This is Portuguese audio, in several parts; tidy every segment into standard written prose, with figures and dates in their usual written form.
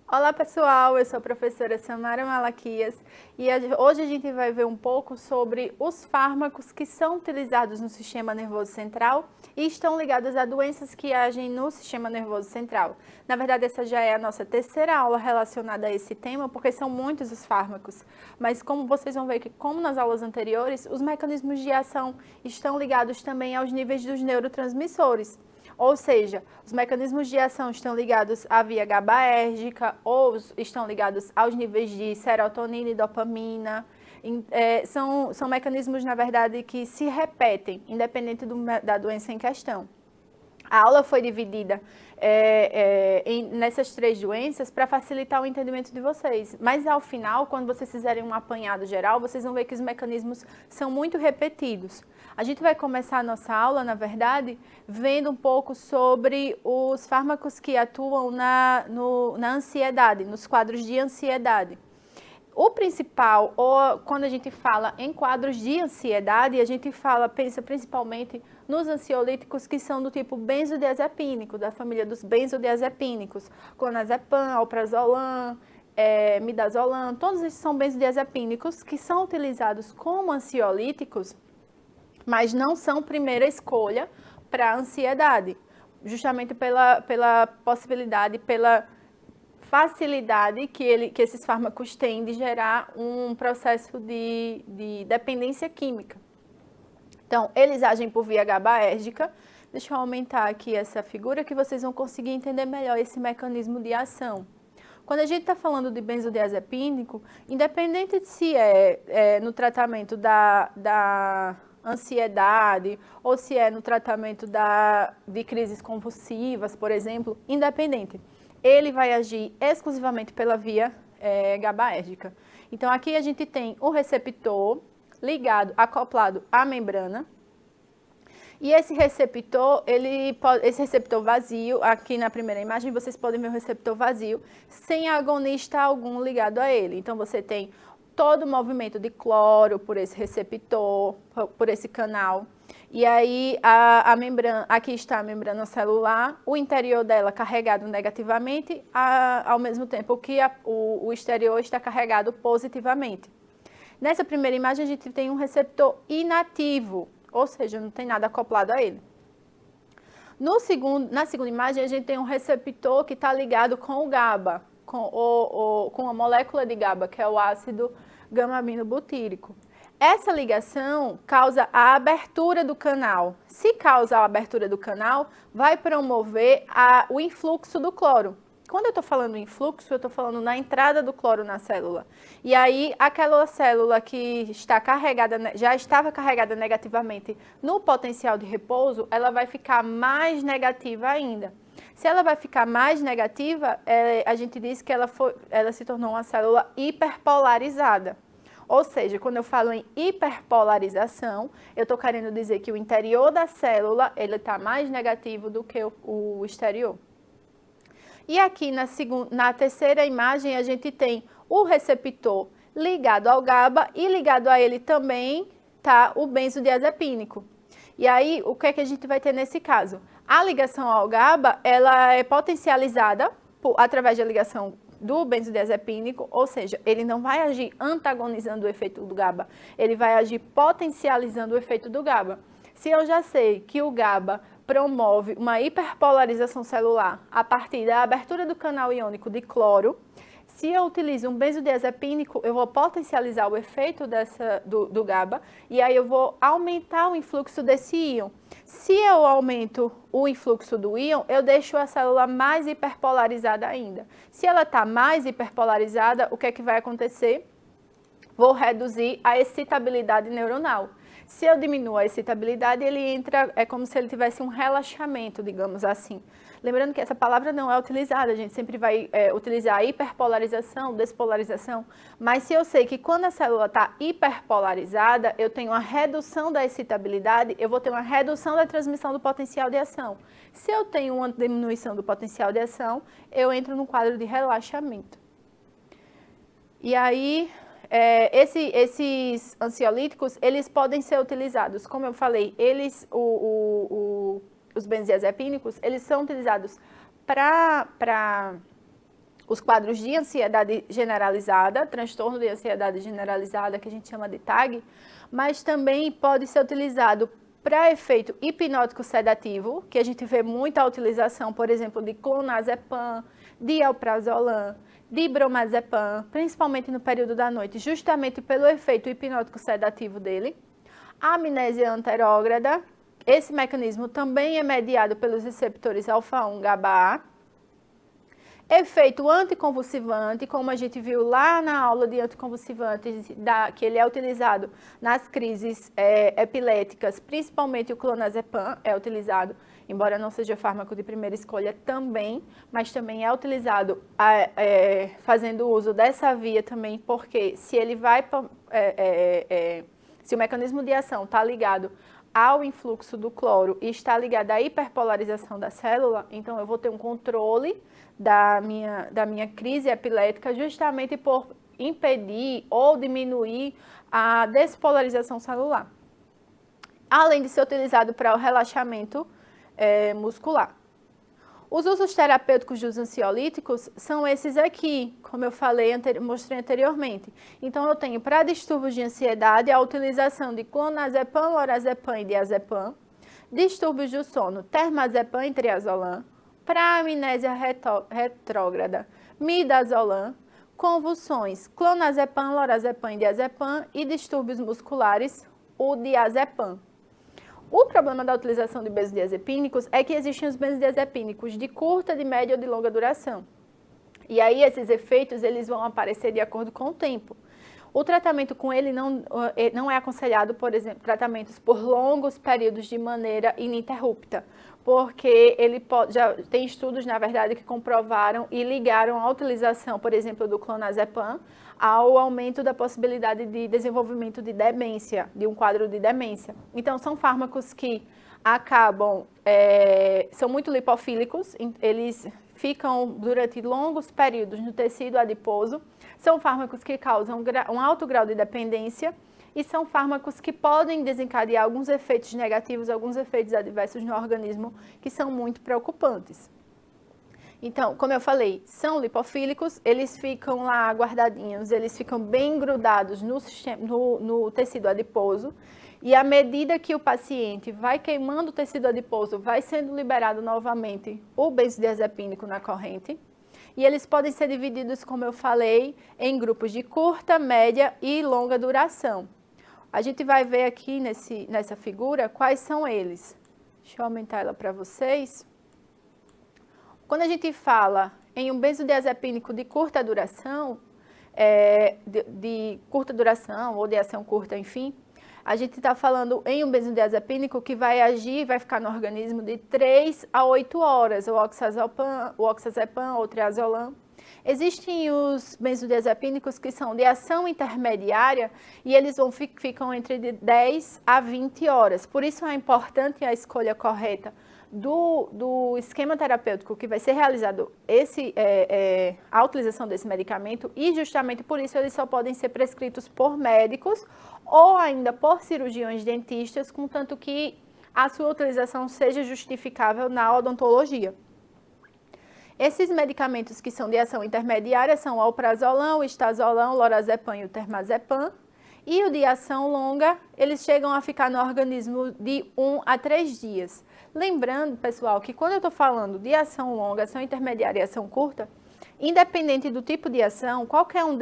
Olá pessoal, eu sou a professora Samara Malaquias e hoje a gente vai ver um pouco sobre os fármacos que são utilizados no sistema nervoso central e estão ligados a doenças que agem no sistema nervoso central. Na verdade, essa já é a nossa terceira aula relacionada a esse tema, porque são muitos os fármacos, mas como vocês vão ver que, como nas aulas anteriores, os mecanismos de ação estão ligados também aos níveis dos neurotransmissores. Ou seja, os mecanismos de ação estão ligados à via GABAérgica ou estão ligados aos níveis de serotonina e dopamina. São mecanismos, na verdade, que se repetem, independente da doença em questão. A aula foi dividida nessas três doenças para facilitar o entendimento de vocês. Mas ao final, quando vocês fizerem um apanhado geral, vocês vão ver que os mecanismos são muito repetidos. A gente vai começar a nossa aula, na verdade, vendo um pouco sobre os fármacos que atuam na ansiedade, nos quadros de ansiedade. O principal, ou quando a gente fala em quadros de ansiedade, a gente pensa principalmente nos ansiolíticos que são do tipo benzodiazepínico, da família dos benzodiazepínicos, clonazepam, alprazolam, midazolam, todos esses são benzodiazepínicos que são utilizados como ansiolíticos, mas não são primeira escolha para a ansiedade, justamente pela possibilidade, pela facilidade que esses fármacos têm de gerar um processo de dependência química. Então, eles agem por via GABAérgica. Deixa eu aumentar aqui essa figura que vocês vão conseguir entender melhor esse mecanismo de ação. Quando a gente está falando de benzodiazepínico, independente de se no tratamento da ansiedade ou se é no tratamento de crises convulsivas, por exemplo, independente, ele vai agir exclusivamente pela via GABAérgica. Então, aqui a gente tem o receptor ligado, acoplado à membrana. E esse receptor, esse receptor vazio, aqui na primeira imagem vocês podem ver o receptor vazio, sem agonista algum ligado a ele. Então, você tem todo o movimento de cloro por esse receptor, por esse canal. E aí, a membrana, aqui está a membrana celular, o interior dela carregado negativamente, ao mesmo tempo que o exterior está carregado positivamente. Nessa primeira imagem, a gente tem um receptor inativo, ou seja, não tem nada acoplado a ele. Na segunda imagem, a gente tem um receptor que está ligado com o GABA, com a molécula de GABA, que é o ácido gama-aminobutírico. Essa ligação causa a abertura do canal. Se causa a abertura do canal, vai promover o influxo do cloro. Quando eu estou falando em fluxo, eu estou falando na entrada do cloro na célula. E aí, aquela célula que está já estava carregada negativamente no potencial de repouso, ela vai ficar mais negativa ainda. Se ela vai ficar mais negativa, a gente diz que ela se tornou uma célula hiperpolarizada. Ou seja, quando eu falo em hiperpolarização, eu estou querendo dizer que o interior da célula está mais negativo do que o exterior. E aqui na terceira imagem, a gente tem o receptor ligado ao GABA e ligado a ele também está o benzodiazepínico. E aí, o que é que a gente vai ter nesse caso? A ligação ao GABA, ela é potencializada através da ligação do benzodiazepínico, ou seja, ele não vai agir antagonizando o efeito do GABA, ele vai agir potencializando o efeito do GABA. Se eu já sei que o GABA promove uma hiperpolarização celular a partir da abertura do canal iônico de cloro, se eu utilizo um benzodiazepínico, eu vou potencializar o efeito do GABA e aí eu vou aumentar o influxo desse íon. Se eu aumento o influxo do íon, eu deixo a célula mais hiperpolarizada ainda. Se ela está mais hiperpolarizada, o que é que vai acontecer? Vou reduzir a excitabilidade neuronal. Se eu diminuo a excitabilidade, ele entra, é como se ele tivesse um relaxamento, digamos assim. Lembrando que essa palavra não é utilizada, a gente sempre vai utilizar hiperpolarização, despolarização, mas se eu sei que quando a célula está hiperpolarizada, eu tenho uma redução da excitabilidade, eu vou ter uma redução da transmissão do potencial de ação. Se eu tenho uma diminuição do potencial de ação, eu entro no quadro de relaxamento. E aí, esses ansiolíticos, eles podem ser utilizados, como eu falei, os benzodiazepínicos, eles são utilizados para os quadros de ansiedade generalizada, transtorno de ansiedade generalizada, que a gente chama de TAG, mas também pode ser utilizado para efeito hipnótico sedativo, que a gente vê muita utilização, por exemplo, de clonazepam, de alprazolam, de bromazepam, principalmente no período da noite, justamente pelo efeito hipnótico sedativo dele. A amnésia anterógrada, esse mecanismo também é mediado pelos receptores alfa-1 GABA-A. Efeito anticonvulsivante, como a gente viu lá na aula de anticonvulsivantes, que ele é utilizado nas crises epiléticas, principalmente o clonazepam é utilizado, embora não seja fármaco de primeira escolha também, mas também é utilizado fazendo uso dessa via também, porque se ele vai, se o mecanismo de ação está ligado ao influxo do cloro e está ligado à hiperpolarização da célula, então eu vou ter um controle da minha crise epilética justamente por impedir ou diminuir a despolarização celular, além de ser utilizado para o relaxamento muscular. Os usos terapêuticos dos ansiolíticos são esses aqui, como eu falei, mostrei anteriormente. Então, eu tenho para distúrbios de ansiedade a utilização de clonazepam, lorazepam e diazepam, distúrbios do sono, termazepam e triazolam, para amnésia retrógrada, midazolam, convulsões, clonazepam, lorazepam e diazepam e distúrbios musculares, o diazepam. O problema da utilização de benzodiazepínicos é que existem os benzodiazepínicos de curta, de média ou de longa duração. E aí esses efeitos eles vão aparecer de acordo com o tempo. O tratamento com ele não é aconselhado, por exemplo, tratamentos por longos períodos de maneira ininterrupta, porque já tem estudos, na verdade, que comprovaram e ligaram a utilização, por exemplo, do clonazepam ao aumento da possibilidade de desenvolvimento de demência, de um quadro de demência. Então, são fármacos que são muito lipofílicos, eles ficam durante longos períodos no tecido adiposo, são fármacos que causam um alto grau de dependência e são fármacos que podem desencadear alguns efeitos negativos, alguns efeitos adversos no organismo que são muito preocupantes. Então, como eu falei, são lipofílicos, eles ficam lá guardadinhos, eles ficam bem grudados no tecido adiposo e à medida que o paciente vai queimando o tecido adiposo, vai sendo liberado novamente o benzodiazepínico na corrente. E eles podem ser divididos, como eu falei, em grupos de curta, média e longa duração. A gente vai ver aqui nessa figura quais são eles. Deixa eu aumentar ela para vocês. Quando a gente fala em um benzodiazepínico de curta duração, de curta duração ou de ação curta, enfim, a gente está falando em um benzodiazepínico que vai agir, vai ficar no organismo de 3 a 8 horas, o oxazepam ou triazolam. Existem os benzodiazepínicos que são de ação intermediária e eles ficam entre 10 a 20 horas. Por isso é importante a escolha correta do esquema terapêutico que vai ser realizado a utilização desse medicamento e justamente por isso eles só podem ser prescritos por médicos ou ainda por cirurgiões dentistas, contanto que a sua utilização seja justificável na odontologia. Esses medicamentos que são de ação intermediária são o alprazolam, o estazolam, o lorazepam e o termazepam. E o de ação longa, eles chegam a ficar no organismo de 1 a 3 dias. Lembrando, pessoal, que quando eu estou falando de ação longa, ação intermediária e ação curta, independente do tipo de ação, qualquer um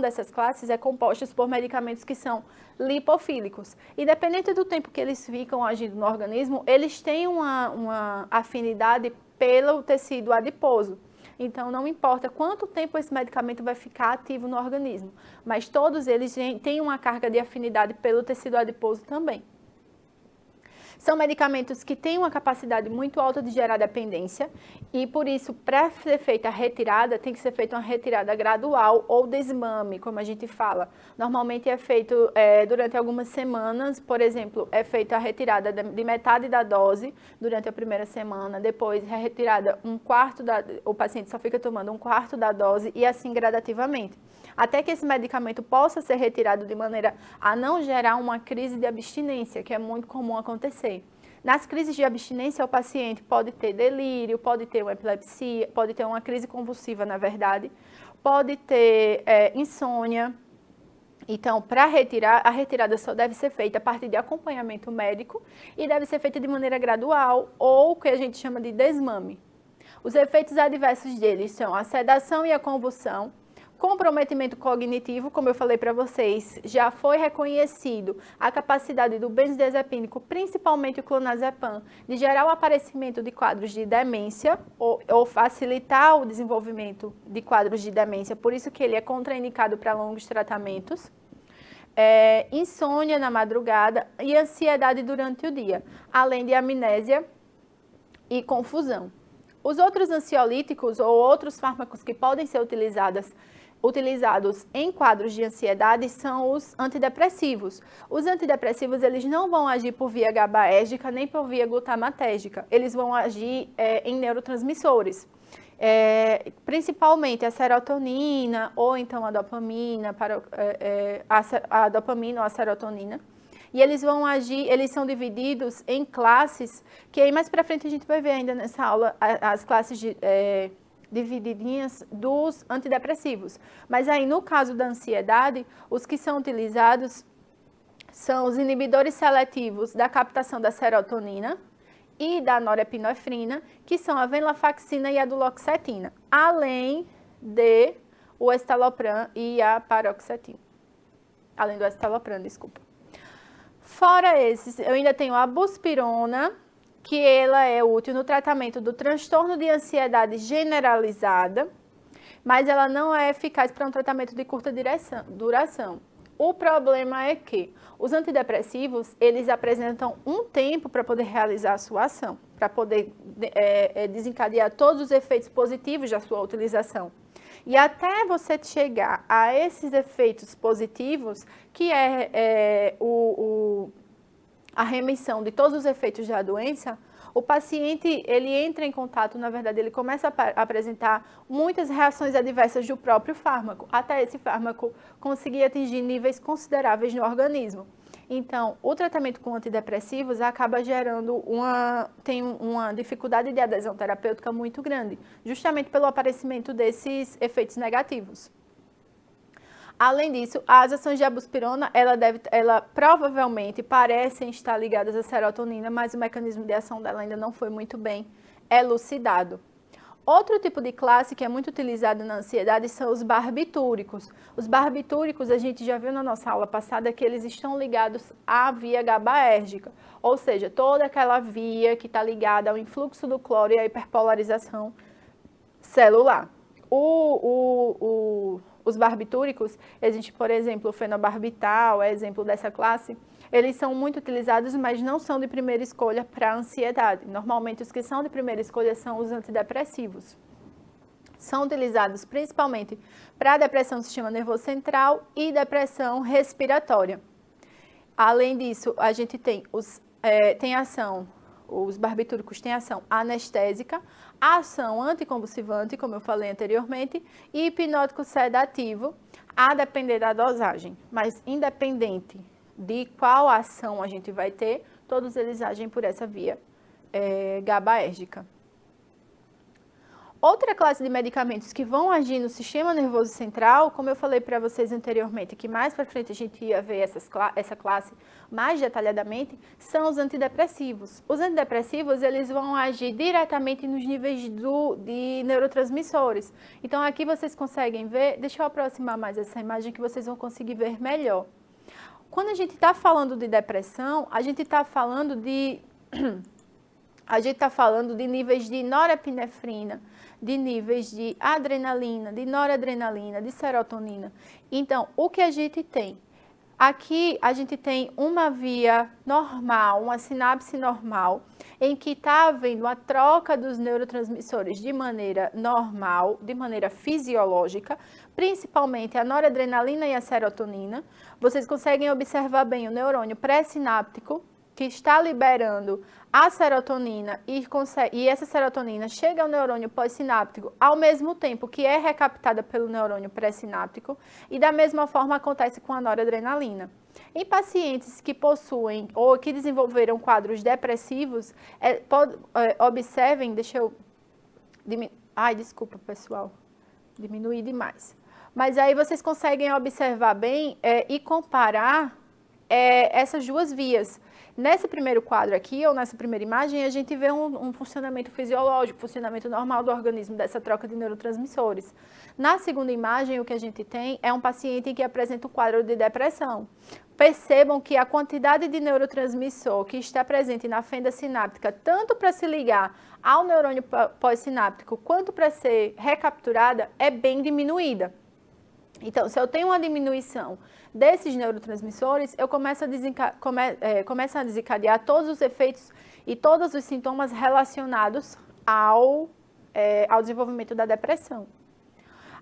dessas classes é composto por medicamentos que são lipofílicos. Independente do tempo que eles ficam agindo no organismo, eles têm uma afinidade pelo tecido adiposo. Então, não importa quanto tempo esse medicamento vai ficar ativo no organismo, mas todos eles têm uma carga de afinidade pelo tecido adiposo também. São medicamentos que têm uma capacidade muito alta de gerar dependência e, por isso, para ser feita a retirada, tem que ser feita uma retirada gradual ou desmame, como a gente fala. Normalmente é feito durante algumas semanas, por exemplo, é feita a retirada de metade da dose durante a primeira semana, depois é retirada o paciente só fica tomando 1/4 da dose e assim gradativamente. Até que esse medicamento possa ser retirado de maneira a não gerar uma crise de abstinência, que é muito comum acontecer. Nas crises de abstinência, o paciente pode ter delírio, pode ter uma epilepsia, pode ter uma crise convulsiva, na verdade, pode ter insônia. Então, para retirar, a retirada só deve ser feita a partir de acompanhamento médico e deve ser feita de maneira gradual ou o que a gente chama de desmame. Os efeitos adversos deles são a sedação e a convulsão, comprometimento cognitivo, como eu falei para vocês, já foi reconhecido a capacidade do benzodiazepínico, principalmente o clonazepam, de gerar o aparecimento de quadros de demência ou facilitar o desenvolvimento de quadros de demência, por isso que ele é contraindicado para longos tratamentos. Insônia na madrugada e ansiedade durante o dia, além de amnésia e confusão. Os outros ansiolíticos ou outros fármacos que podem ser utilizados em quadros de ansiedade são os antidepressivos. Os antidepressivos, eles não vão agir por via GABAérgica nem por via glutamatérgica, eles vão agir em neurotransmissores. Principalmente a serotonina ou então a dopamina, a dopamina ou a serotonina. E eles vão agir, eles são divididos em classes, que aí mais para frente a gente vai ver ainda nessa aula as classes divididinhas dos antidepressivos. Mas aí no caso da ansiedade, os que são utilizados são os inibidores seletivos da captação da serotonina e da norepinefrina, que são a venlafaxina e a duloxetina, além de o estalopram e a paroxetina. Além do estalopram, desculpa. Fora esses, eu ainda tenho a buspirona, que ela é útil no tratamento do transtorno de ansiedade generalizada, mas ela não é eficaz para um tratamento de curta duração. O problema é que os antidepressivos, eles apresentam um tempo para poder realizar a sua ação, para poder desencadear todos os efeitos positivos da sua utilização. E até você chegar a esses efeitos positivos, que é a remissão de todos os efeitos da doença, o paciente, ele entra em contato, na verdade, ele começa a apresentar muitas reações adversas do próprio fármaco, até esse fármaco conseguir atingir níveis consideráveis no organismo. Então, o tratamento com antidepressivos acaba gerando uma dificuldade de adesão terapêutica muito grande, justamente pelo aparecimento desses efeitos negativos. Além disso, as ações de abuspirona, ela provavelmente parecem estar ligadas à serotonina, mas o mecanismo de ação dela ainda não foi muito bem elucidado. Outro tipo de classe que é muito utilizado na ansiedade são os barbitúricos. Os barbitúricos, a gente já viu na nossa aula passada que eles estão ligados à via GABAérgica, ou seja, toda aquela via que está ligada ao influxo do cloro e à hiperpolarização celular. Os barbitúricos, existe, por exemplo, o fenobarbital, é exemplo dessa classe, eles são muito utilizados, mas não são de primeira escolha para a ansiedade. Normalmente, os que são de primeira escolha são os antidepressivos. São utilizados principalmente para depressão do sistema nervoso central e depressão respiratória. Além disso, a gente tem os barbitúricos têm ação anestésica, ação anticonvulsivante, como eu falei anteriormente, e hipnótico sedativo, a depender da dosagem. Mas independente de qual ação a gente vai ter, todos eles agem por essa via GABAérgica. Outra classe de medicamentos que vão agir no sistema nervoso central, como eu falei para vocês anteriormente, que mais para frente a gente ia ver essa classe mais detalhadamente, são os antidepressivos. Os antidepressivos, eles vão agir diretamente nos níveis de neurotransmissores. Então, aqui vocês conseguem ver, deixa eu aproximar mais essa imagem que vocês vão conseguir ver melhor. Quando a gente está falando de depressão, a gente está falando de níveis de norepinefrina, de níveis de adrenalina, de noradrenalina, de serotonina. Então, o que a gente tem? Aqui a gente tem uma via normal, uma sinapse normal, em que está havendo a troca dos neurotransmissores de maneira normal, de maneira fisiológica, principalmente a noradrenalina e a serotonina. Vocês conseguem observar bem o neurônio pré-sináptico, que está liberando a serotonina e essa serotonina chega ao neurônio pós-sináptico ao mesmo tempo que é recaptada pelo neurônio pré-sináptico, e da mesma forma acontece com a noradrenalina. Em pacientes que possuem ou que desenvolveram quadros depressivos, observem, deixa eu... Ai, desculpa, pessoal, diminuí demais. Mas aí vocês conseguem observar bem e comparar essas duas vias. Nesse primeiro quadro aqui, ou nessa primeira imagem, a gente vê um funcionamento fisiológico, funcionamento normal do organismo dessa troca de neurotransmissores. Na segunda imagem, o que a gente tem é um paciente que apresenta um quadro de depressão. Percebam que a quantidade de neurotransmissor que está presente na fenda sináptica, tanto para se ligar ao neurônio pós-sináptico, quanto para ser recapturada, é bem diminuída. Então, se eu tenho uma diminuição desses neurotransmissores, eu começo a desencadear todos os efeitos e todos os sintomas relacionados ao desenvolvimento da depressão.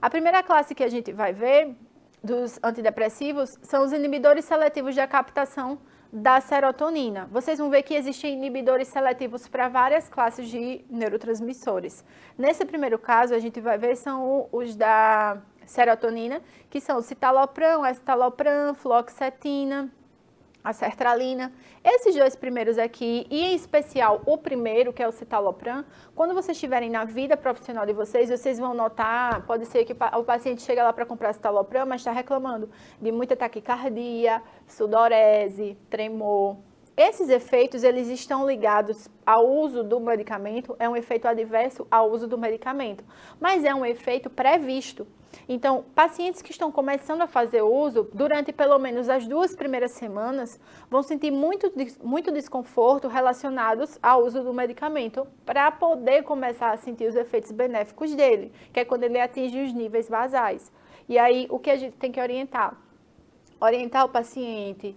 A primeira classe que a gente vai ver dos antidepressivos são os inibidores seletivos da captação da serotonina. Vocês vão ver que existem inibidores seletivos para várias classes de neurotransmissores. Nesse primeiro caso, a gente vai ver são os da serotonina, que são o citalopram, escitalopram, fluoxetina, a sertralina. Esses dois primeiros aqui, e em especial o primeiro, que é o citalopram, quando vocês estiverem na vida profissional de vocês vão notar, pode ser que o paciente chega lá para comprar citalopram, mas está reclamando de muita taquicardia, sudorese, tremor. Esses efeitos, eles estão ligados ao uso do medicamento, é um efeito adverso ao uso do medicamento, mas é um efeito previsto. Então, pacientes que estão começando a fazer uso, durante pelo menos as 2 primeiras semanas, vão sentir muito desconforto relacionados ao uso do medicamento para poder começar a sentir os efeitos benéficos dele, que é quando ele atinge os níveis basais. E aí, o que a gente tem que orientar? Orientar o paciente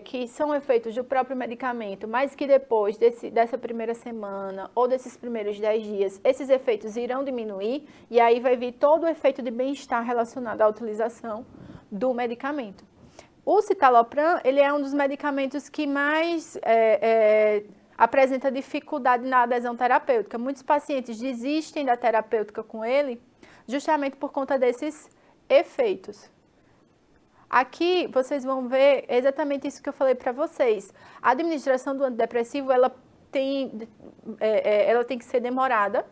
que são efeitos do próprio medicamento, mas que depois dessa primeira semana ou desses primeiros 10 dias, esses efeitos irão diminuir e aí vai vir todo o efeito de bem-estar relacionado à utilização do medicamento. O citalopram, ele é um dos medicamentos que mais apresenta dificuldade na adesão terapêutica. Muitos pacientes desistem da terapêutica com ele justamente por conta desses efeitos. Aqui vocês vão ver exatamente isso que eu falei para vocês. A administração do antidepressivo, ela tem que ser demorada,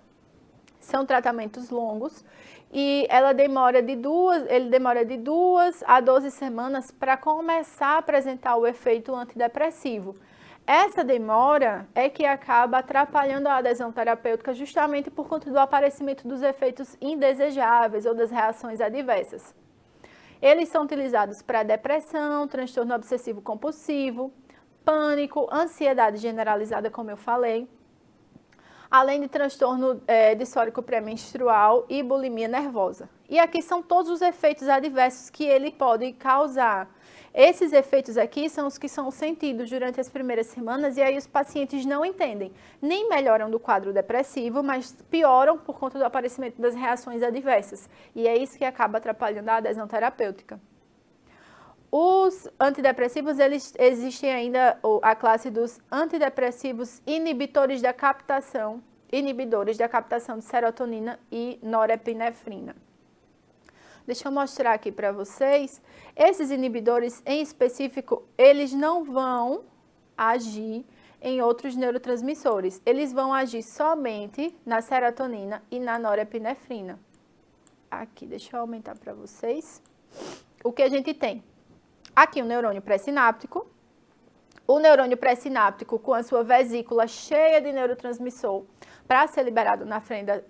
são tratamentos longos, e ele demora de 2 a 12 semanas para começar a apresentar o efeito antidepressivo. Essa demora é que acaba atrapalhando a adesão terapêutica justamente por conta do aparecimento dos efeitos indesejáveis ou das reações adversas. Eles são utilizados para depressão, transtorno obsessivo compulsivo, pânico, ansiedade generalizada, como eu falei, além de transtorno disfórico pré-menstrual e bulimia nervosa. E aqui são todos os efeitos adversos que ele pode causar. Esses efeitos aqui são os que são sentidos durante as primeiras semanas e aí os pacientes não entendem. Nem melhoram do quadro depressivo, mas pioram por conta do aparecimento das reações adversas. E é isso que acaba atrapalhando a adesão terapêutica. Os antidepressivos, eles existem ainda a classe dos antidepressivos inibidores da captação de serotonina e norepinefrina. Deixa eu mostrar aqui para vocês. Esses inibidores, em específico, eles não vão agir em outros neurotransmissores. Eles vão agir somente na serotonina e na norepinefrina. Aqui, deixa eu aumentar para vocês. O que a gente tem? Aqui o neurônio pré-sináptico. O neurônio pré-sináptico com a sua vesícula cheia de neurotransmissor para ser liberado na fenda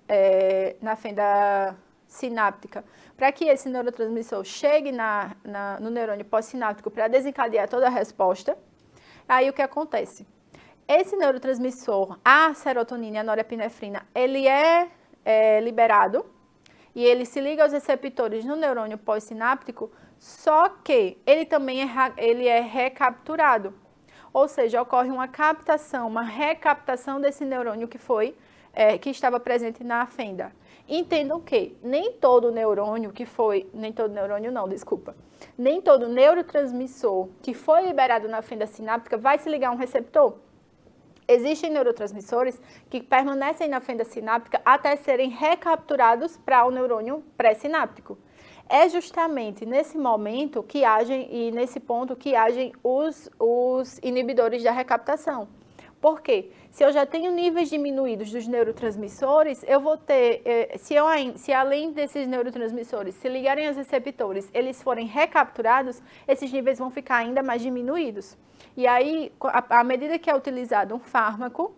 sináptica, para que esse neurotransmissor chegue no neurônio pós-sináptico para desencadear toda a resposta. Aí o que acontece? Esse neurotransmissor, a serotonina e a norepinefrina, ele é liberado e ele se liga aos receptores no neurônio pós-sináptico, só que ele também é recapturado. Ou seja, ocorre uma recaptação desse neurônio que estava presente na fenda. Entendam que nem todo neurônio que foi, nem todo neurônio não, desculpa, nem todo neurotransmissor que foi liberado na fenda sináptica vai se ligar a um receptor. Existem neurotransmissores que permanecem na fenda sináptica até serem recapturados para o neurônio pré-sináptico. É justamente nesse momento que agem, e nesse ponto que agem os inibidores da recaptação. Por quê? Se eu já tenho níveis diminuídos dos neurotransmissores, eu vou ter, se além desses neurotransmissores se ligarem aos receptores, eles forem recapturados, esses níveis vão ficar ainda mais diminuídos. E aí, à medida que é utilizado um fármaco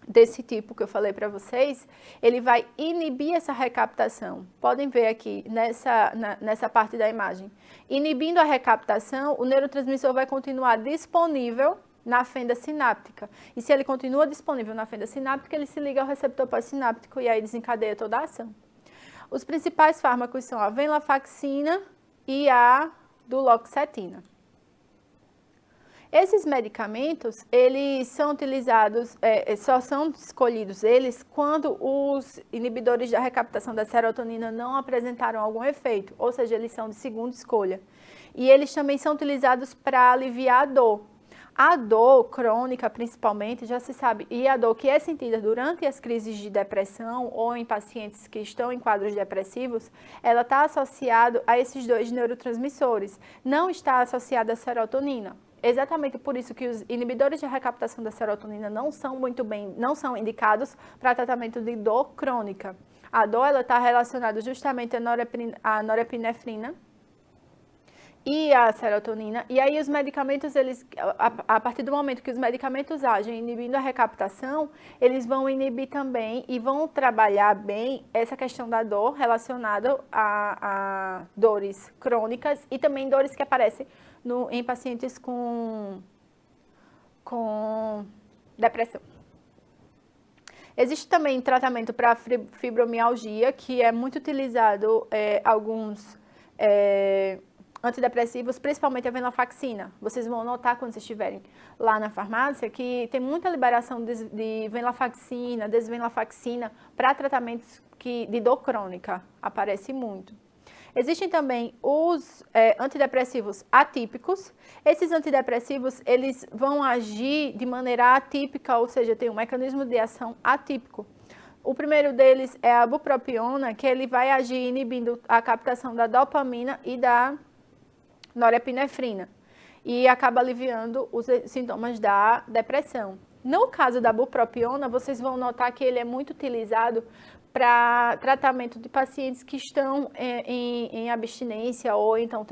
desse tipo que eu falei para vocês, ele vai inibir essa recaptação. Podem ver aqui nessa parte da imagem. Inibindo a recaptação, o neurotransmissor vai continuar disponível na fenda sináptica. E se ele continua disponível na fenda sináptica, ele se liga ao receptor pós-sináptico e aí desencadeia toda a ação. Os principais fármacos são a venlafaxina e a duloxetina. Esses medicamentos, eles são utilizados, só são escolhidos eles quando os inibidores da recaptação da serotonina não apresentaram algum efeito, ou seja, eles são de segunda escolha. E eles também são utilizados para aliviar a dor. A dor crônica, principalmente, já se sabe, e a dor que é sentida durante as crises de depressão ou em pacientes que estão em quadros depressivos, ela está associada a esses dois neurotransmissores, não está associada à serotonina. Exatamente por isso que os inibidores de recaptação da serotonina não são indicados para tratamento de dor crônica. A dor está relacionada justamente à norepinefrina e a serotonina, e aí os medicamentos, a partir do momento que os medicamentos agem inibindo a recaptação, eles vão inibir também e vão trabalhar bem essa questão da dor relacionada a dores crônicas e também dores que aparecem em pacientes com depressão. Existe também tratamento para fibromialgia, que é muito utilizado alguns antidepressivos, principalmente a venlafaxina. Vocês vão notar quando vocês estiverem lá na farmácia que tem muita liberação de venlafaxina, desvenlafaxina para tratamentos de dor crônica. Aparece muito. Existem também os antidepressivos atípicos. Esses antidepressivos, eles vão agir de maneira atípica, ou seja, tem um mecanismo de ação atípico. O primeiro deles é a bupropiona, que ele vai agir inibindo a captação da dopamina e da norepinefrina e acaba aliviando os sintomas da depressão. No caso da bupropiona, vocês vão notar que ele é muito utilizado para tratamento de pacientes que estão em abstinência ou então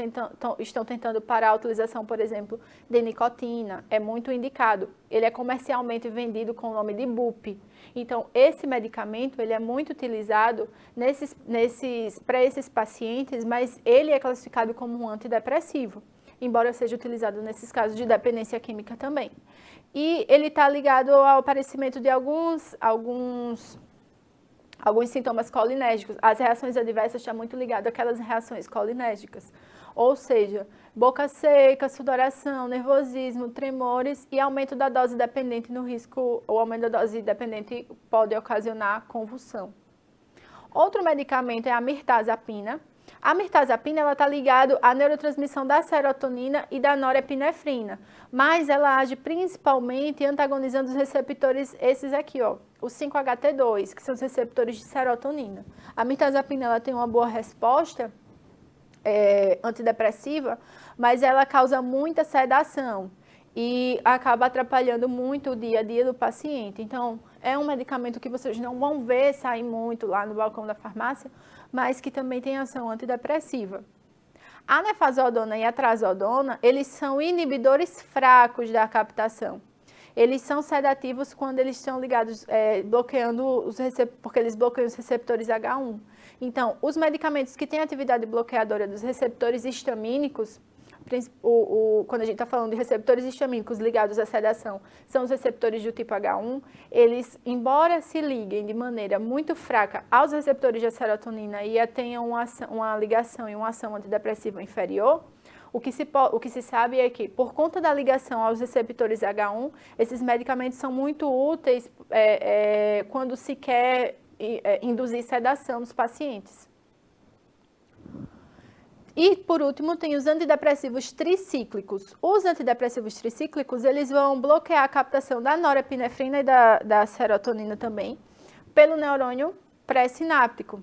estão tentando parar a utilização, por exemplo, de nicotina. É muito indicado. Ele é comercialmente vendido com o nome de Bup. Então, esse medicamento ele é muito utilizado para esses pacientes, mas ele é classificado como um antidepressivo, embora seja utilizado nesses casos de dependência química também. E ele está ligado ao aparecimento de alguns sintomas colinérgicos. As reações adversas estão muito ligadas àquelas reações colinérgicas, ou seja, boca seca, sudoração, nervosismo, tremores e aumento da dose dependente no risco, o aumento da dose dependente pode ocasionar convulsão. Outro medicamento é a mirtazapina. A mirtazapina está ligada à neurotransmissão da serotonina e da norepinefrina, mas ela age principalmente antagonizando os receptores, esses aqui, ó, os 5-HT2, que são os receptores de serotonina. A mirtazapina ela tem uma boa resposta antidepressiva, mas ela causa muita sedação e acaba atrapalhando muito o dia a dia do paciente. Então, é um medicamento que vocês não vão ver sair muito lá no balcão da farmácia, mas que também tem ação antidepressiva. A nefazodona e a trazodona, eles são inibidores fracos da captação. Eles são sedativos quando eles estão ligados, bloqueando porque eles bloqueiam os receptores H1. Então, os medicamentos que têm atividade bloqueadora dos receptores histamínicos, quando a gente está falando de receptores histamínicos ligados à sedação, são os receptores do tipo H1, eles, embora se liguem de maneira muito fraca aos receptores de serotonina e tenham uma ligação e uma ação antidepressiva inferior, o que se sabe é que, por conta da ligação aos receptores H1, esses medicamentos são muito úteis quando se quer induzir sedação nos pacientes. E, por último, tem os antidepressivos tricíclicos. Os antidepressivos tricíclicos, eles vão bloquear a captação da norepinefrina e da serotonina também, pelo neurônio pré-sináptico.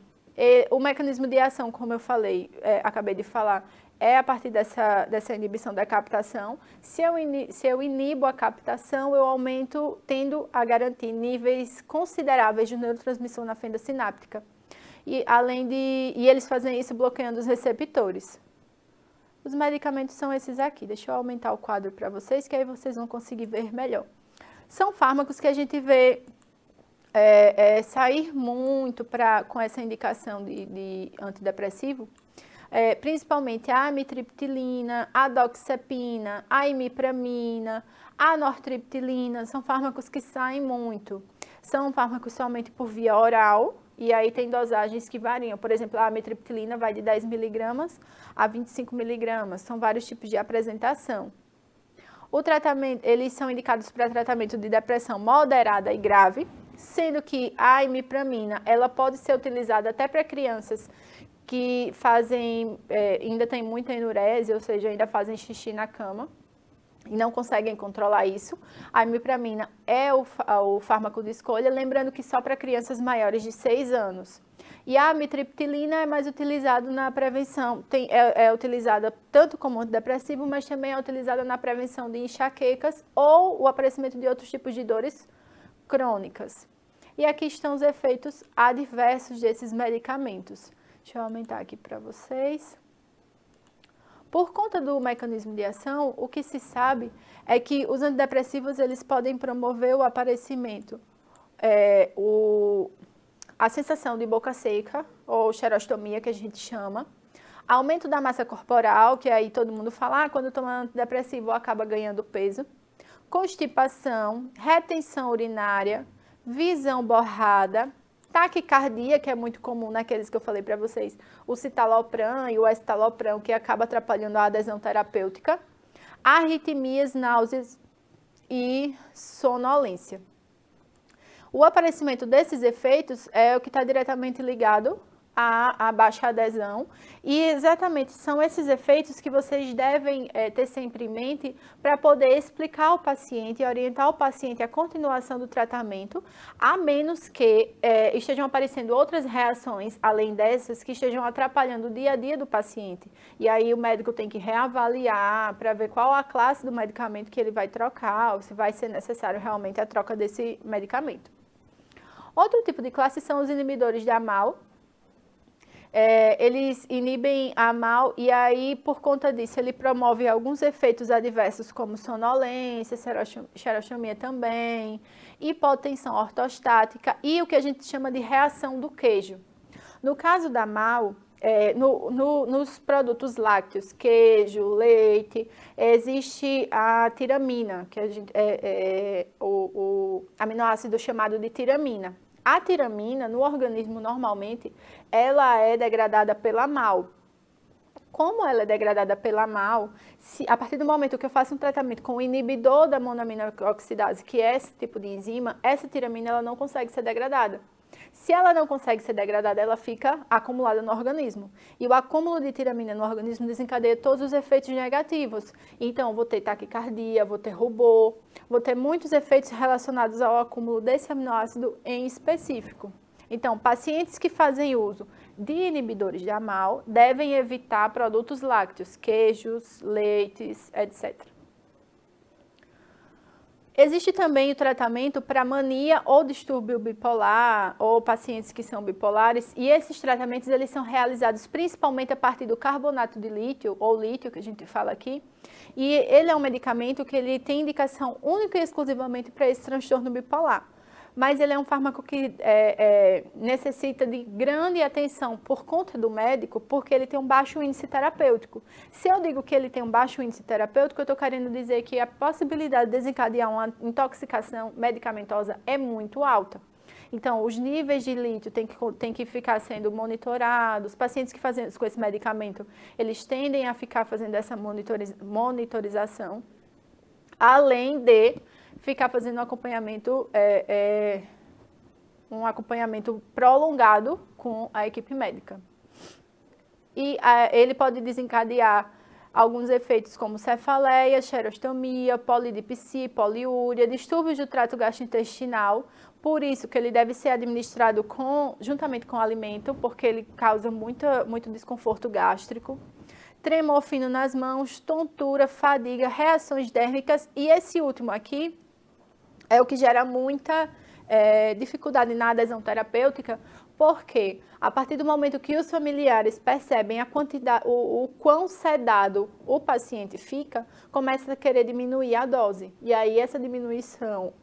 O mecanismo de ação, como eu falei, acabei de falar, é a partir dessa inibição da captação. Se eu inibo a captação, eu aumento, tendo a garantir níveis consideráveis de neurotransmissor na fenda sináptica. E eles fazem isso bloqueando os receptores. Os medicamentos são esses aqui. Deixa eu aumentar o quadro para vocês, que aí vocês vão conseguir ver melhor. São fármacos que a gente vê sair muito com essa indicação de antidepressivo, principalmente a amitriptilina, a doxepina, a imipramina, a nortriptilina, são fármacos que saem muito. São fármacos somente por via oral, e aí tem dosagens que variam. Por exemplo, a amitriptilina vai de 10 mg a 25 mg, são vários tipos de apresentação. O tratamento, eles são indicados para tratamento de depressão moderada e grave, sendo que a imipramina, ela pode ser utilizada até para crianças que ainda tem muita enurese, ou seja, ainda fazem xixi na cama e não conseguem controlar isso. A imipramina é o fármaco de escolha, lembrando que só para crianças maiores de 6 anos. E a amitriptilina é mais utilizada na prevenção, é utilizada tanto como antidepressivo, mas também é utilizada na prevenção de enxaquecas ou o aparecimento de outros tipos de dores crônicas. E aqui estão os efeitos adversos desses medicamentos. Deixa eu aumentar aqui para vocês. Por conta do mecanismo de ação, o que se sabe é que os antidepressivos eles podem promover o aparecimento, a sensação de boca seca, ou xerostomia, que a gente chama, aumento da massa corporal, que aí todo mundo fala, quando toma antidepressivo acaba ganhando peso, constipação, retenção urinária, visão borrada, taquicardia, que é muito comum naqueles que eu falei para vocês, o citalopram e o estalopram, que acaba atrapalhando a adesão terapêutica, arritmias, náuseas e sonolência. O aparecimento desses efeitos é o que está diretamente ligado à baixa adesão, e exatamente são esses efeitos que vocês devem ter sempre em mente para poder explicar ao paciente e orientar o paciente à continuação do tratamento, a menos que estejam aparecendo outras reações, além dessas, que estejam atrapalhando o dia a dia do paciente. E aí o médico tem que reavaliar para ver qual a classe do medicamento que ele vai trocar, ou se vai ser necessário realmente a troca desse medicamento. Outro tipo de classe são os inibidores da MAO. Eles inibem a MAO e aí, por conta disso, ele promove alguns efeitos adversos como sonolência, xerostomia também, hipotensão ortostática e o que a gente chama de reação do queijo. No caso da MAO, nos produtos lácteos, queijo, leite, existe a tiramina, que o aminoácido chamado de tiramina. A tiramina, no organismo, normalmente, ela é degradada pela MAO. Como ela é degradada pela MAO, a partir do momento que eu faço um tratamento com o inibidor da monoamina oxidase, que é esse tipo de enzima, essa tiramina ela não consegue ser degradada. Se ela não consegue ser degradada, ela fica acumulada no organismo. E o acúmulo de tiramina no organismo desencadeia todos os efeitos negativos. Então, vou ter taquicardia, vou ter rubor, vou ter muitos efeitos relacionados ao acúmulo desse aminoácido em específico. Então, pacientes que fazem uso de inibidores da MAO devem evitar produtos lácteos, queijos, leites, etc. Existe também o tratamento para mania ou distúrbio bipolar, ou pacientes que são bipolares, e esses tratamentos eles são realizados principalmente a partir do carbonato de lítio, ou lítio, que a gente fala aqui, e ele é um medicamento que ele tem indicação única e exclusivamente para esse transtorno bipolar. Mas ele é um fármaco que necessita de grande atenção por conta do médico, porque ele tem um baixo índice terapêutico. Se eu digo que ele tem um baixo índice terapêutico, eu estou querendo dizer que a possibilidade de desencadear uma intoxicação medicamentosa é muito alta. Então, os níveis de lítio têm que ficar sendo monitorados. Os pacientes que fazem com esse medicamento, eles tendem a ficar fazendo essa monitorização, além de ficar fazendo um acompanhamento um acompanhamento prolongado com a equipe médica. E ele pode desencadear alguns efeitos como cefaleia, xerostomia, polidipsia, poliúria, distúrbios do trato gastrointestinal. Por isso que ele deve ser administrado juntamente com o alimento, porque ele causa muito desconforto gástrico. Tremor fino nas mãos, tontura, fadiga, reações dérmicas. E esse último aqui é o que gera muita dificuldade na adesão terapêutica, porque a partir do momento que os familiares percebem a quantidade, o quão sedado o paciente fica, começa a querer diminuir a dose. E aí essa diminuição,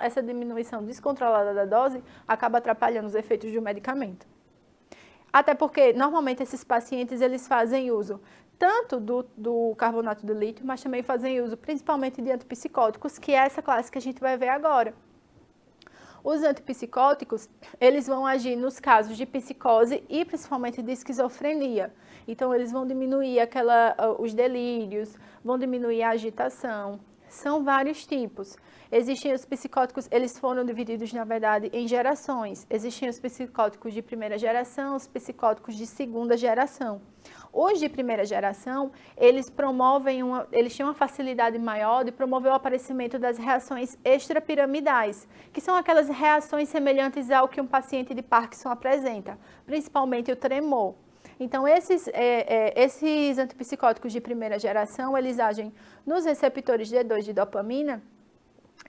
essa diminuição descontrolada da dose, acaba atrapalhando os efeitos do medicamento. Até porque, normalmente, esses pacientes, eles fazem uso tanto do carbonato de lítio, mas também fazem uso principalmente de antipsicóticos, que é essa classe que a gente vai ver agora. Os antipsicóticos, eles vão agir nos casos de psicose e principalmente de esquizofrenia. Então, eles vão diminuir os delírios, vão diminuir a agitação. São vários tipos. Existem os psicóticos, eles foram divididos, na verdade, em gerações. Existem os psicóticos de primeira geração, os psicóticos de segunda geração. Os de primeira geração, eles têm uma facilidade maior de promover o aparecimento das reações extrapiramidais, que são aquelas reações semelhantes ao que um paciente de Parkinson apresenta, principalmente o tremor. Então, esses antipsicóticos de primeira geração, eles agem nos receptores D2 de dopamina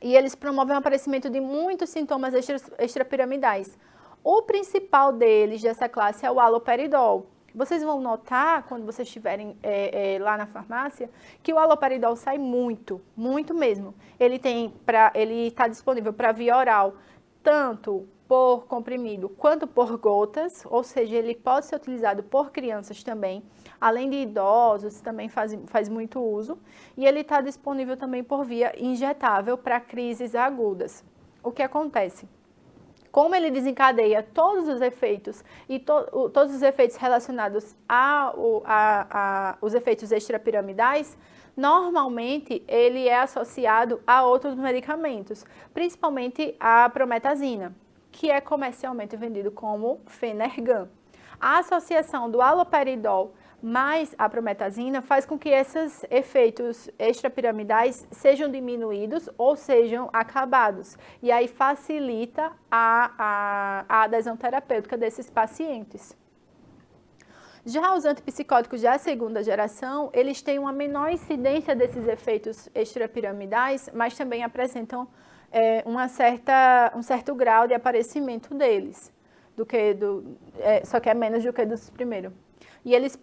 e eles promovem o aparecimento de muitos sintomas extrapiramidais. O principal deles, dessa classe, é o haloperidol. Vocês vão notar, quando vocês estiverem lá na farmácia, que o haloperidol sai muito mesmo. Ele está disponível para via oral, tanto por comprimido quanto por gotas, ou seja, ele pode ser utilizado por crianças também, além de idosos, também faz muito uso, e ele está disponível também por via injetável para crises agudas. O que acontece? Como ele desencadeia todos os efeitos e todos os efeitos relacionados aos efeitos extrapiramidais, normalmente ele é associado a outros medicamentos, principalmente a prometazina, que é comercialmente vendido como Phenergan. A associação do haloperidol mais a prometazina faz com que esses efeitos extrapiramidais sejam diminuídos ou sejam acabados. E aí facilita a adesão terapêutica desses pacientes. Já os antipsicóticos da segunda geração, eles têm uma menor incidência desses efeitos extrapiramidais, mas também apresentam um certo grau de aparecimento deles, só que é menos do que dos primeiros. E eles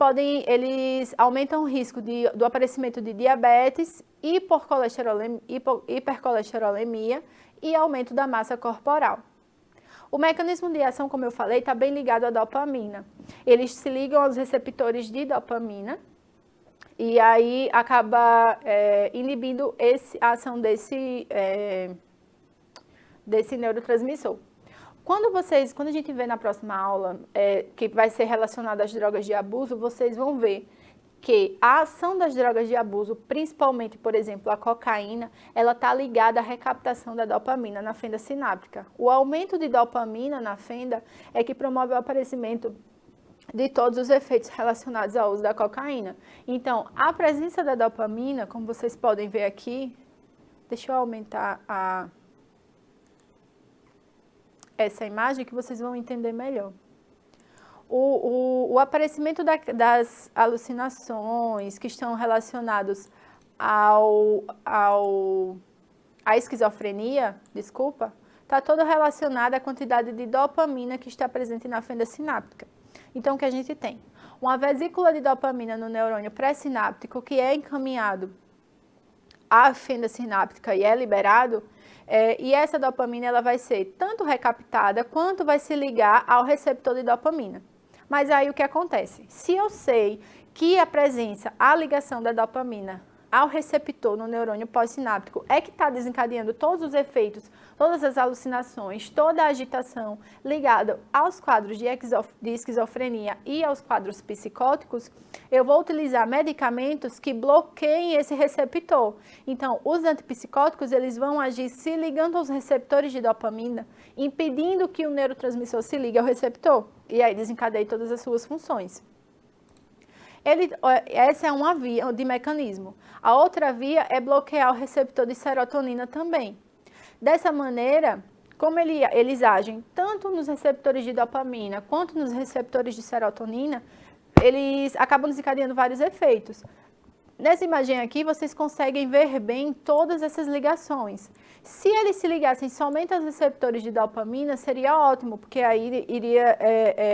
aumentam o risco do aparecimento de diabetes, hipercolesterolemia e aumento da massa corporal. O mecanismo de ação, como eu falei, está bem ligado à dopamina. Eles se ligam aos receptores de dopamina e aí acaba inibindo a ação desse neurotransmissor. Quando a gente vê na próxima aula, que vai ser relacionada às drogas de abuso, vocês vão ver que a ação das drogas de abuso, principalmente, por exemplo, a cocaína, ela está ligada à recaptação da dopamina na fenda sináptica. O aumento de dopamina na fenda é que promove o aparecimento de todos os efeitos relacionados ao uso da cocaína. Então, a presença da dopamina, como vocês podem ver aqui, deixa eu aumentar essa imagem que vocês vão entender melhor. O aparecimento das alucinações que estão relacionados à esquizofrenia, está todo relacionado à quantidade de dopamina que está presente na fenda sináptica. Então, o que a gente tem? Uma vesícula de dopamina no neurônio pré-sináptico que é encaminhado à fenda sináptica e é liberado, e essa dopamina ela vai ser tanto recaptada quanto vai se ligar ao receptor de dopamina. Mas aí o que acontece? Se eu sei que a ligação da dopamina ao receptor no neurônio pós-sináptico é que está desencadeando todos os efeitos, todas as alucinações, toda a agitação ligada aos quadros de esquizofrenia e aos quadros psicóticos, eu vou utilizar medicamentos que bloqueiem esse receptor. Então, os antipsicóticos, eles vão agir se ligando aos receptores de dopamina, impedindo que o neurotransmissor se ligue ao receptor, e aí desencadeie todas as suas funções. Essa é uma via de mecanismo. A outra via é bloquear o receptor de serotonina também. Dessa maneira, como eles agem tanto nos receptores de dopamina quanto nos receptores de serotonina, eles acabam desencadeando vários efeitos. Nessa imagem aqui, vocês conseguem ver bem todas essas ligações. Se eles se ligassem somente aos receptores de dopamina, seria ótimo, porque aí iria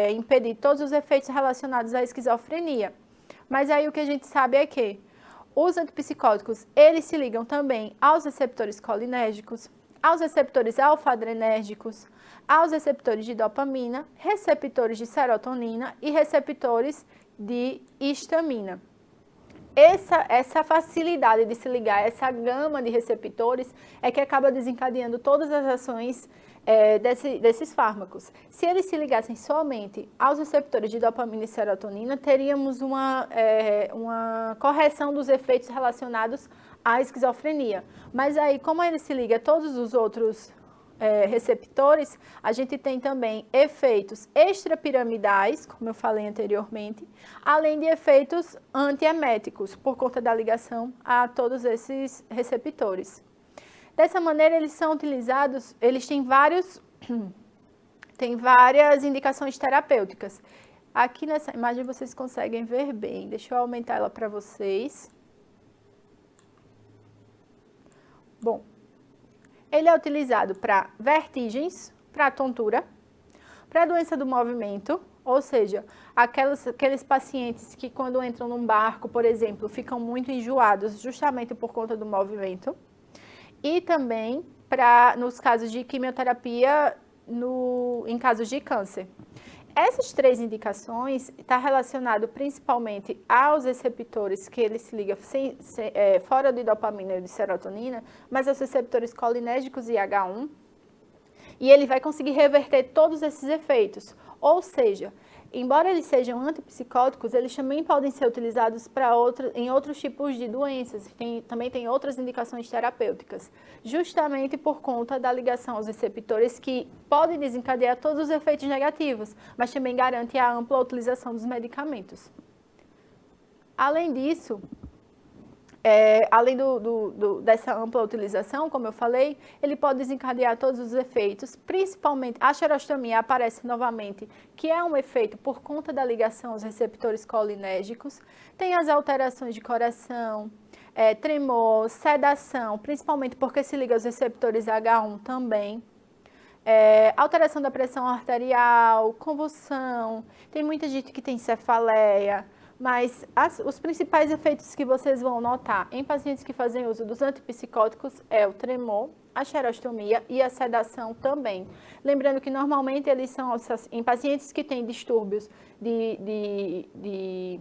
impedir todos os efeitos relacionados à esquizofrenia. Mas aí o que a gente sabe é que os antipsicóticos, eles se ligam também aos receptores colinérgicos, aos receptores alfa-adrenérgicos, aos receptores de dopamina, receptores de serotonina e receptores de histamina. Essa facilidade de se ligar, essa gama de receptores é que acaba desencadeando todas as ações desses fármacos. Se eles se ligassem somente aos receptores de dopamina e serotonina, teríamos uma correção dos efeitos relacionados à esquizofrenia. Mas aí, como ele se liga a todos os outros receptores, a gente tem também efeitos extrapiramidais, como eu falei anteriormente, além de efeitos antieméticos, por conta da ligação a todos esses receptores. Dessa maneira, eles são utilizados, eles têm várias indicações terapêuticas. Aqui nessa imagem vocês conseguem ver bem. Deixa eu aumentar ela para vocês. Bom, ele é utilizado para vertigens, para tontura, para doença do movimento, ou seja, aqueles pacientes que quando entram num barco, por exemplo, ficam muito enjoados justamente por conta do movimento. E também nos casos de quimioterapia, em casos de câncer. Essas três indicações estão relacionadas principalmente aos receptores que ele se liga fora de dopamina e de serotonina, mas aos receptores colinérgicos e H1, e ele vai conseguir reverter todos esses efeitos. Ou seja, embora eles sejam antipsicóticos, eles também podem ser utilizados em outros tipos de doenças, também tem outras indicações terapêuticas, justamente por conta da ligação aos receptores que podem desencadear todos os efeitos negativos, mas também garante a ampla utilização dos medicamentos. Além disso, além dessa ampla utilização, como eu falei, ele pode desencadear todos os efeitos, principalmente a xerostomia aparece novamente, que é um efeito por conta da ligação aos receptores colinérgicos, tem as alterações de coração, tremor, sedação, principalmente porque se liga aos receptores H1 também, alteração da pressão arterial, convulsão, tem muita gente que tem cefaleia. Mas os principais efeitos que vocês vão notar em pacientes que fazem uso dos antipsicóticos é o tremor, a xerostomia e a sedação também. Lembrando que normalmente eles são em pacientes que têm distúrbios de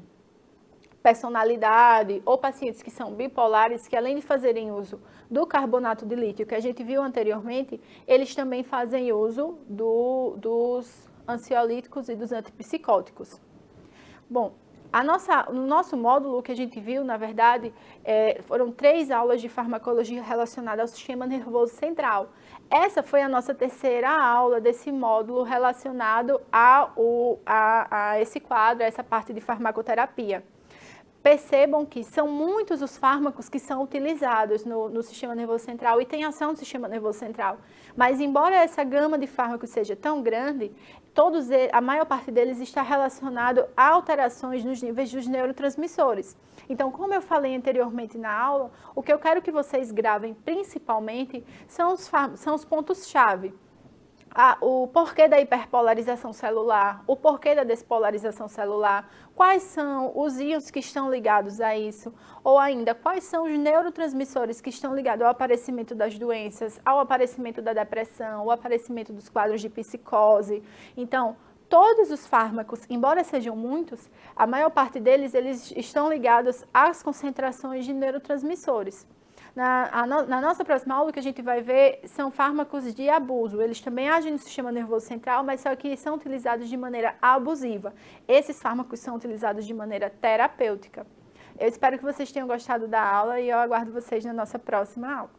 personalidade ou pacientes que são bipolares, que além de fazerem uso do carbonato de lítio, que a gente viu anteriormente, eles também fazem uso dos ansiolíticos e dos antipsicóticos. Bom, no nosso módulo, o que a gente viu, na verdade, foram 3 aulas de farmacologia relacionada ao sistema nervoso central. Essa foi a nossa terceira aula desse módulo relacionado a esse quadro, a essa parte de farmacoterapia. Percebam que são muitos os fármacos que são utilizados no sistema nervoso central e tem ação no sistema nervoso central. Mas, embora essa gama de fármacos seja tão grande, a maior parte deles está relacionado a alterações nos níveis dos neurotransmissores. Então, como eu falei anteriormente na aula, o que eu quero que vocês gravem principalmente são os pontos-chave. O porquê da hiperpolarização celular, o porquê da despolarização celular, quais são os íons que estão ligados a isso, ou ainda, quais são os neurotransmissores que estão ligados ao aparecimento das doenças, ao aparecimento da depressão, ao aparecimento dos quadros de psicose. Então, todos os fármacos, embora sejam muitos, a maior parte deles eles estão ligados às concentrações de neurotransmissores. Na nossa próxima aula, o que a gente vai ver são fármacos de abuso. Eles também agem no sistema nervoso central, mas só que são utilizados de maneira abusiva. Esses fármacos são utilizados de maneira terapêutica. Eu espero que vocês tenham gostado da aula e eu aguardo vocês na nossa próxima aula.